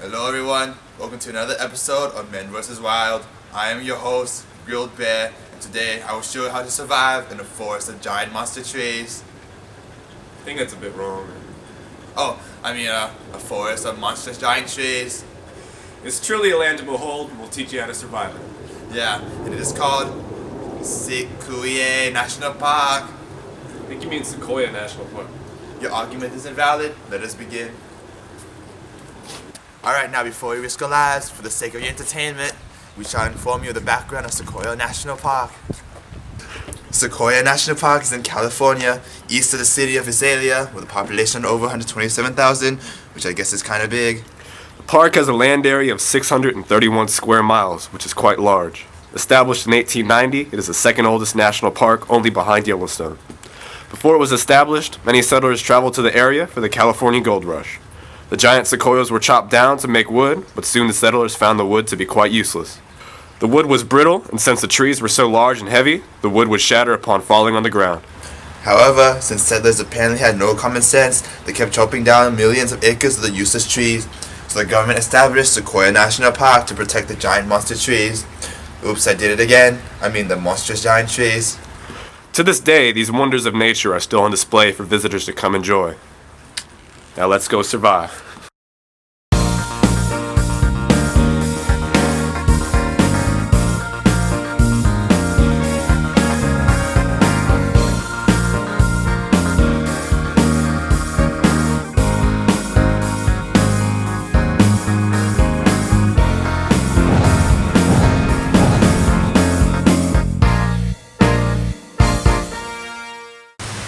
Hello everyone, welcome to another episode of Men vs. Wild. I am your host, Grilled Bear, and today I will show you how to survive in a forest of giant monster trees. I think that's a bit wrong. A forest of monstrous giant trees. It's truly a land to behold, and we'll teach you how to survive it. Yeah, and it is called Sequoia National Park. I think you mean Sequoia National Park. Your argument is invalid, let us begin. Alright, now before we risk our lives, for the sake of your entertainment, we shall inform you of the background of Sequoia National Park. Sequoia National Park is in California, east of the city of Visalia, with a population of over 127,000, which I guess is kind of big. The park has a land area of 631 square miles, which is quite large. Established in 1890, it is the second oldest national park, only behind Yellowstone. Before it was established, many settlers traveled to the area for the California Gold Rush. The giant sequoias were chopped down to make wood, but soon the settlers found the wood to be quite useless. The wood was brittle, and since the trees were so large and heavy, the wood would shatter upon falling on the ground. However, since settlers apparently had no common sense, they kept chopping down millions of acres of the useless trees, so the government established Sequoia National Park to protect the giant monster trees. Oops, I did it again. The monstrous giant trees. To this day, these wonders of nature are still on display for visitors to come enjoy. Now let's go survive.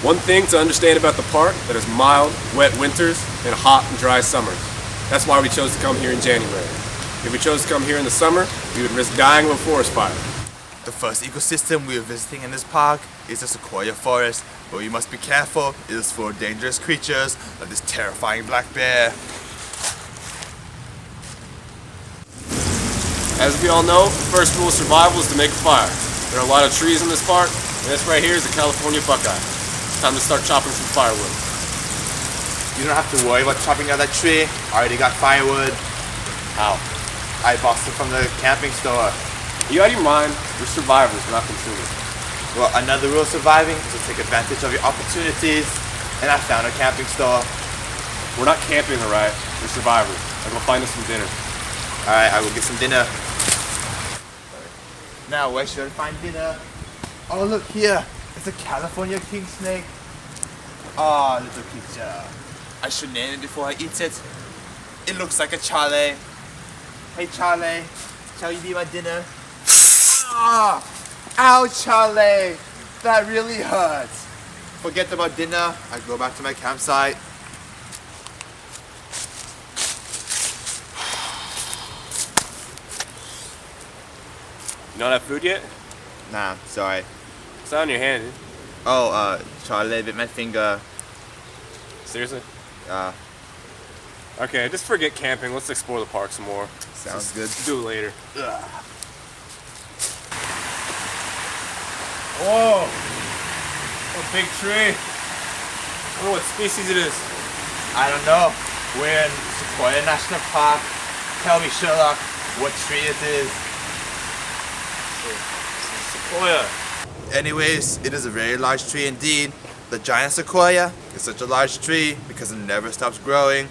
One thing to understand about the park, that is mild, wet winters and hot and dry summers. That's why we chose to come here in January. If we chose to come here in the summer, we would risk dying of a forest fire. The first ecosystem we are visiting in this park is the Sequoia forest, but we must be careful. It is full of dangerous creatures like this terrifying black bear. As we all know, the first rule of survival is to make a fire. There are a lot of trees in this park, and this right here is a California buckeye. Time to start chopping some firewood. You don't have to worry about chopping down that tree. I already got firewood. How? I bought it from the camping store. You out of your mind? We're survivors, not consumers. Well, another rule of surviving is to take advantage of your opportunities. And I found a camping store. We're not camping, alright? We're survivors. I'll go find us some dinner. Alright, I will get some dinner. Now, where should I find dinner? Oh, look here. It's a California king snake. Oh, little creature. I should name it before I eat it. It looks like a Charlie. Hey Charlie, shall you be my dinner? Ah! Ow, Charlie! That really hurts. Forget about dinner. I go back to my campsite. You don't have food yet? Nah, sorry. It's on your hand, dude. Oh, Charlie bit my finger. Seriously? Okay, just forget camping. Let's explore the park some more. Sounds good. Do it later. Ugh. Whoa! What a big tree. I don't know what species it is. I don't know. We're in Sequoia National Park. Tell me, Sherlock, what tree it is. Sequoia. Anyways, it is a very large tree indeed. The giant sequoia is such a large tree because it never stops growing.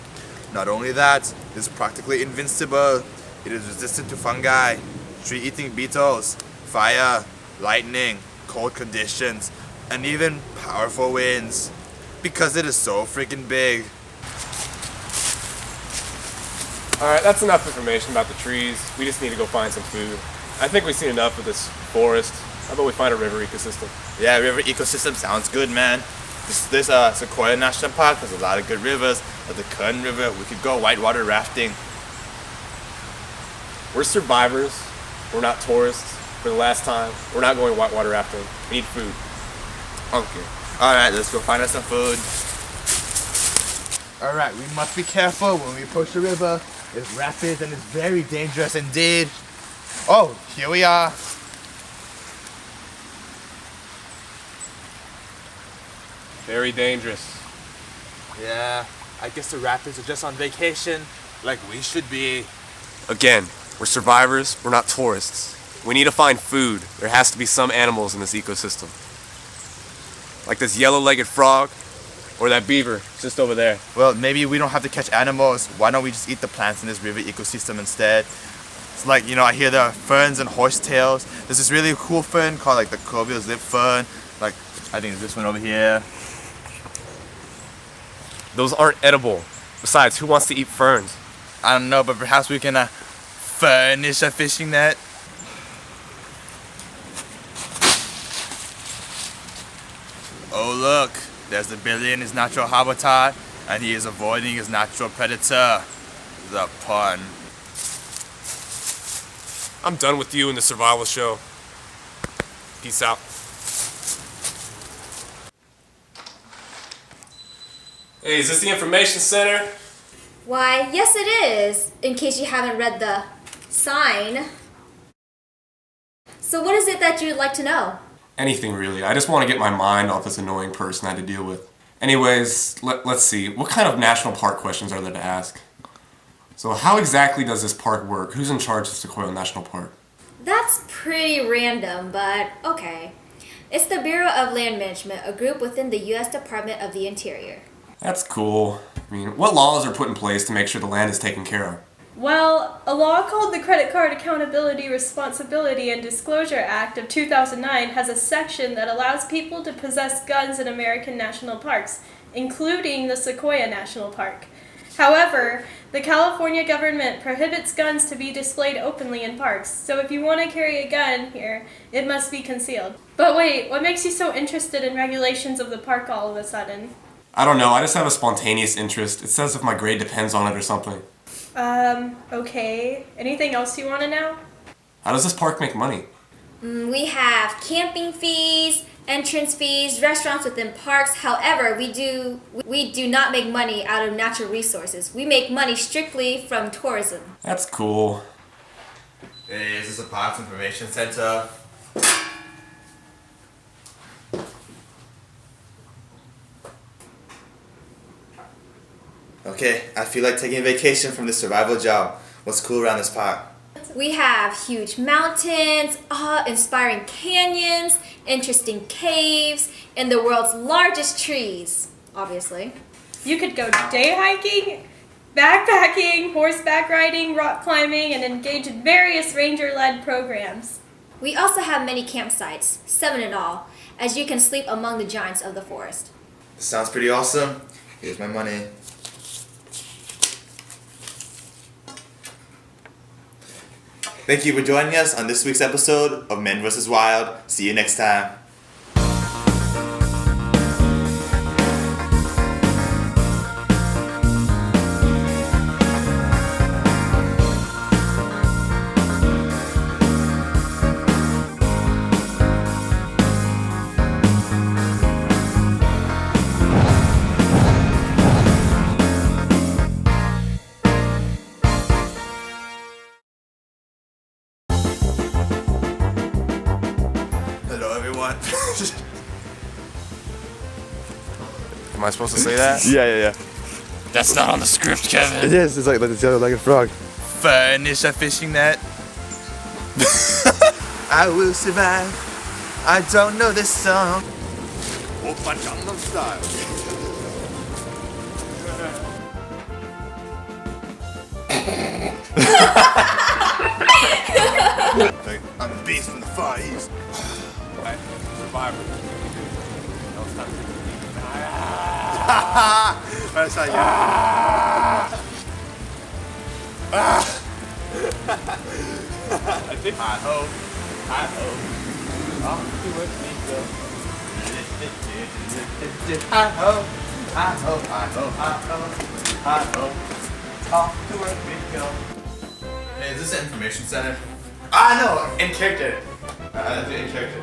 Not only that, it is practically invincible. It is resistant to fungi, tree-eating beetles, fire, lightning, cold conditions, and even powerful winds. Because it is so freaking big. Alright, that's enough information about the trees. We just need to go find some food. I think we've seen enough of this forest. How about we find a river ecosystem? Yeah, river ecosystem sounds good, man. This Sequoia National Park has a lot of good rivers, like the Kern River. We could go whitewater rafting. We're survivors. We're not tourists. For the last time, we're not going whitewater rafting. We need food. Okay. Alright, let's go find us some food. Alright, we must be careful when we approach the river. It's rapid and it's very dangerous indeed. Oh, here we are. Very dangerous. Yeah, I guess the rapids are just on vacation. like we should be. Again, we're survivors, we're not tourists. We need to find food. There has to be some animals in this ecosystem. Like this yellow-legged frog, or that beaver just over there. Well, maybe we don't have to catch animals. Why don't we just eat the plants in this river ecosystem instead? It's like, you know, I hear there are ferns and horsetails. There's this really cool fern called like the Corbell's lip fern. Like, I think it's this one over here. Those aren't edible. Besides, who wants to eat ferns? I don't know, but perhaps we can furnish a fishing net. Oh look, there's the billy in his natural habitat, and he is avoiding his natural predator, the pun. I'm done with you and the survival show. Peace out. Hey, is this the information center? Why, yes it is, in case you haven't read the sign. So what is it that you'd like to know? Anything really. I just want to get my mind off this annoying person I had to deal with. Anyways, let's see. What kind of national park questions are there to ask? So how exactly does this park work? Who's in charge of Sequoia National Park? That's pretty random, but okay. It's the Bureau of Land Management, a group within the U.S. Department of the Interior. That's cool. I mean, what laws are put in place to make sure the land is taken care of? Well, a law called the Credit Card Accountability, Responsibility, and Disclosure Act of 2009 has a section that allows people to possess guns in American national parks, including the Sequoia National Park. However, the California government prohibits guns to be displayed openly in parks, so if you want to carry a gun here, it must be concealed. But wait, what makes you so interested in regulations of the park all of a sudden? I don't know, I just have a spontaneous interest. It says if my grade depends on it or something. Okay. Anything else you want to know? How does this park make money? We have camping fees, entrance fees, restaurants within parks. However, we do not make money out of natural resources. We make money strictly from tourism. That's cool. Hey, is this a parks information center? Okay, I feel like taking a vacation from this survival job. What's cool around this park? We have huge mountains, awe-inspiring canyons, interesting caves, and the world's largest trees, obviously. You could go day hiking, backpacking, horseback riding, rock climbing, and engage in various ranger-led programs. We also have many campsites, 7 in all, as you can sleep among the giants of the forest. This sounds pretty awesome. Here's my money. Thank you for joining us on this week's episode of Men vs. Wild. See you next time. Hello, everyone. Am I supposed to say that? Yeah. That's not on the script, Kevin. It is. It's like this yellow-legged frog. Furnish a fishing net. I will survive. I don't know this song. Oppa Gangnam Style. Like, I'm a beast from the Far East. Right? Survivor. That's how you. I think Hi-ho. Hi-ho. Off to work we go. Hi-ho. Hi-ho. Hi-ho. Hi-ho. Hi-ho. Off to work we go. Hey, is this an information center? Ah, no! In character. Let's do in character.